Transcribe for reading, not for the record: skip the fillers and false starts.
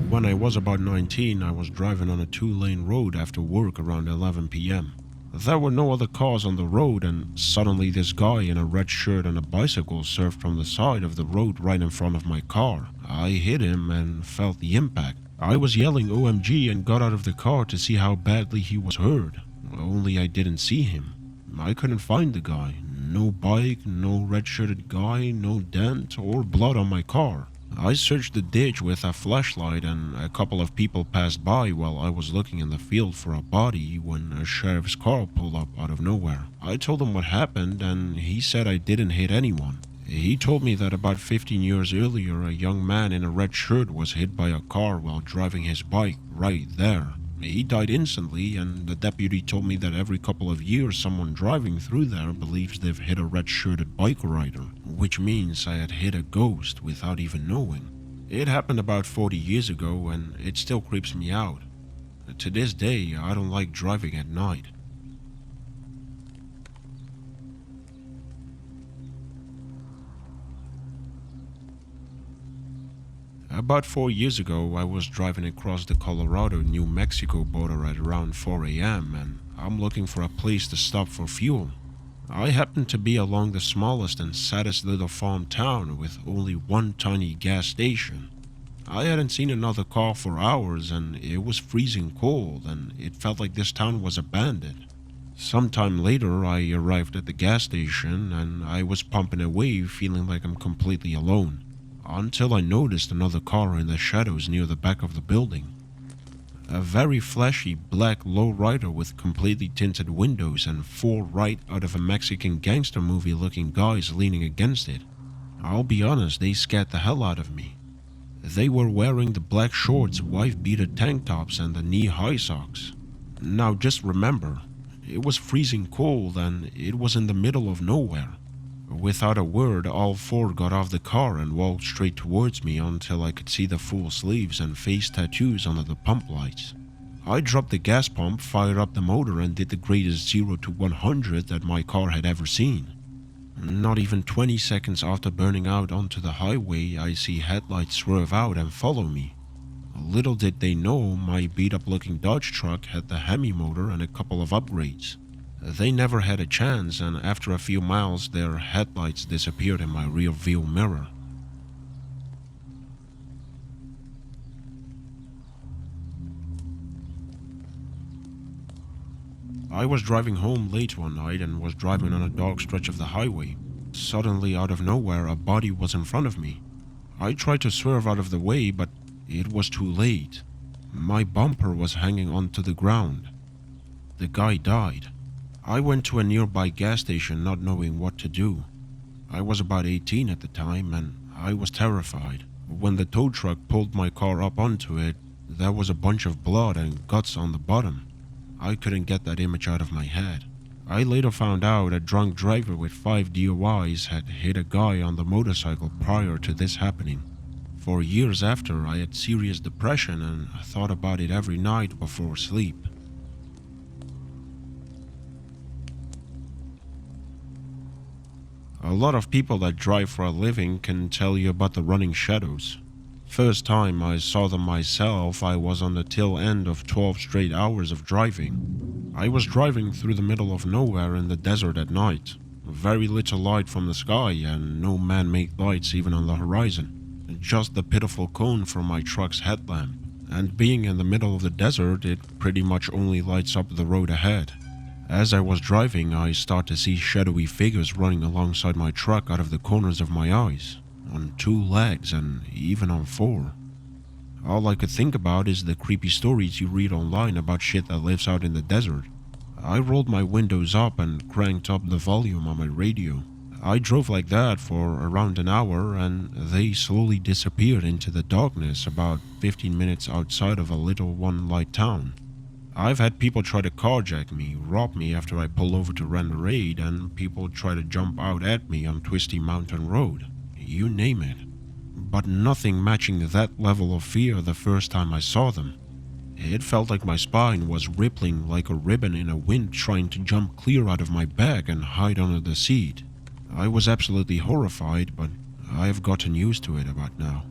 When I was about 19, I was driving on a two-lane road after work around 11 p.m. There were no other cars on the road, and suddenly this guy in a red shirt and a bicycle surfed from the side of the road right in front of my car. I hit him and felt the impact. I was yelling OMG and got out of the car to see how badly he was hurt, only I didn't see him. I couldn't find the guy. No bike, no red-shirted guy, no dent or blood on my car. I searched the ditch with a flashlight and a couple of people passed by while I was looking in the field for a body when a sheriff's car pulled up out of nowhere. I told him what happened and he said I didn't hit anyone. He told me that about 15 years earlier a young man in a red shirt was hit by a car while driving his bike right there. He died instantly, and the deputy told me that every couple of years someone driving through there believes they've hit a red-shirted bike rider, which means I had hit a ghost without even knowing. It happened about 40 years ago, and it still creeps me out. To this day, I don't like driving at night. About 4 years ago, I was driving across the Colorado-New Mexico border at around 4 a.m. and I'm looking for a place to stop for fuel. I happened to be along the smallest and saddest little farm town with only one tiny gas station. I hadn't seen another car for hours and it was freezing cold and it felt like this town was abandoned. Sometime later, I arrived at the gas station and I was pumping away feeling like I'm completely alone. Until I noticed another car in the shadows near the back of the building. A very flashy black lowrider with completely tinted windows and four right out of a Mexican gangster movie looking guys leaning against it. I'll be honest, they scared the hell out of me. They were wearing the black shorts, wife-beater tank tops and the knee-high socks. Now just remember, it was freezing cold and it was in the middle of nowhere. Without a word, all four got off the car and walked straight towards me until I could see the full sleeves and face tattoos under the pump lights. I dropped the gas pump, fired up the motor and did the greatest 0 to 100 that my car had ever seen. Not even 20 seconds after burning out onto the highway, I see headlights swerve out and follow me. Little did they know, my beat-up looking Dodge truck had the Hemi motor and a couple of upgrades. They never had a chance, and after a few miles, their headlights disappeared in my rear view mirror. I was driving home late one night and was driving on a dark stretch of the highway. Suddenly, out of nowhere, a body was in front of me. I tried to swerve out of the way, but it was too late. My bumper was hanging onto the ground. The guy died. I went to a nearby gas station not knowing what to do. I was about 18 at the time and I was terrified. When the tow truck pulled my car up onto it, there was a bunch of blood and guts on the bottom. I couldn't get that image out of my head. I later found out a drunk driver with 5 DUIs had hit a guy on the motorcycle prior to this happening. For years after, I had serious depression and thought about it every night before sleep. A lot of people that drive for a living can tell you about the running shadows. First time I saw them myself, I was on the tail end of 12 straight hours of driving. I was driving through the middle of nowhere in the desert at night. Very little light from the sky and no man-made lights even on the horizon. Just the pitiful cone from my truck's headlamp. And being in the middle of the desert, it pretty much only lights up the road ahead. As I was driving, I started to see shadowy figures running alongside my truck out of the corners of my eyes, on 2 legs and even on 4. All I could think about is the creepy stories you read online about shit that lives out in the desert. I rolled my windows up and cranked up the volume on my radio. I drove like that for around an hour and they slowly disappeared into the darkness about 15 minutes outside of a little one-light town. I've had people try to carjack me, rob me after I pull over to rent a raid, and people try to jump out at me on Twisty Mountain Road. You name it. But nothing matching that level of fear the first time I saw them. It felt like my spine was rippling like a ribbon in a wind trying to jump clear out of my back and hide under the seat. I was absolutely horrified, but I have gotten used to it about now.